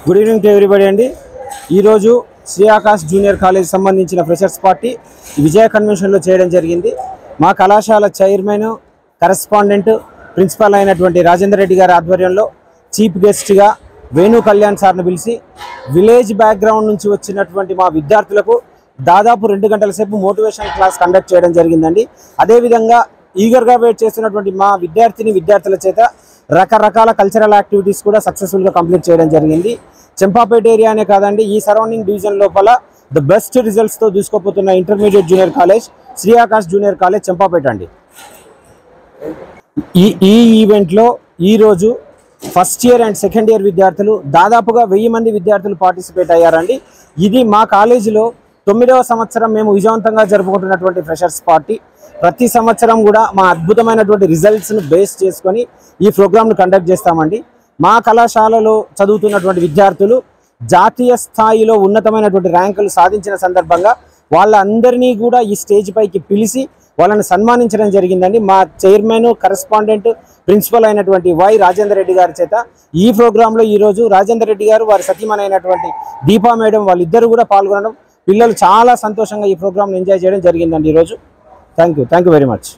Good evening to everybody అండి. ఈరోజు Shri Akash junior college సంబంధించిన ఫ్రెషర్స్ పార్టీ విజయ కన్వెన్షన్లో చేయడం జరిగింది. మా కళాశాల చైర్మన్, కరెస్పాండెంట్, ప్రిన్సిపల్ అయినటువంటి రాజేందర్ రెడ్డి గారి ఆధ్వర్యంలో చీఫ్ గెస్ట్గా వేణు కళ్యాణ్ సార్ను పిలిచి విలేజ్ బ్యాక్గ్రౌండ్ నుంచి వచ్చినటువంటి మా విద్యార్థులకు దాదాపు 2 గంటల సేపు మోటివేషన్ క్లాస్ కండక్ట్ చేయడం జరిగిందండి. అదేవిధంగా ఈగర్గా వెయిట్ చేస్తున్నటువంటి మా విద్యార్థుల చేత రకరకాల కల్చరల్ యాక్టివిటీస్ కూడా సక్సెస్ఫుల్గా కంప్లీట్ చేయడం జరిగింది. చెంపాపేట ఏరియానే కాదండి, ఈ సరౌండింగ్ డివిజన్ లోపల ద బెస్ట్ రిజల్ట్స్తో దూసుకుపోతున్న intermediate junior college Sri Akash junior college Champapet అండి. ఈ ఈవెంట్లో ఈరోజు first year and second year విద్యార్థులు దాదాపుగా 1000 మంది విద్యార్థులు పార్టిసిపేట్ అయ్యారండి. ఇది మా కాలేజీలో 9వ సంవత్సరం మేము విజయవంతంగా జరుపుకుంటున్నటువంటి ఫ్రెషర్స్ పార్టీ. ప్రతి సంవత్సరం కూడా మా అద్భుతమైనటువంటి రిజల్ట్స్ను బేస్ చేసుకొని ఈ ప్రోగ్రామ్ను కండక్ట్ చేస్తామండి. మా కళాశాలలో చదువుతున్నటువంటి విద్యార్థులు జాతీయ స్థాయిలో ఉన్నతమైనటువంటి ర్యాంకులు సాధించిన సందర్భంగా వాళ్ళందరినీ కూడా ఈ స్టేజ్ పైకి పిలిచి వాళ్ళని సన్మానించడం జరిగిందండి. మా చైర్మన్, కరెస్పాండెంట్, ప్రిన్సిపల్ అయినటువంటి రాజేందర్ రెడ్డి గారి చేత ఈ ప్రోగ్రాంలో ఈరోజు రాజేందర్ రెడ్డి గారు, వారి సతీమణి అయినటువంటి దీపా మేడం వాళ్ళిద్దరూ కూడా పాల్గొనడం, పిల్లలు చాలా సంతోషంగా ఈ ప్రోగ్రామ్ని ఎంజాయ్ చేయడం జరిగిందండి ఈరోజు. Thank you very much.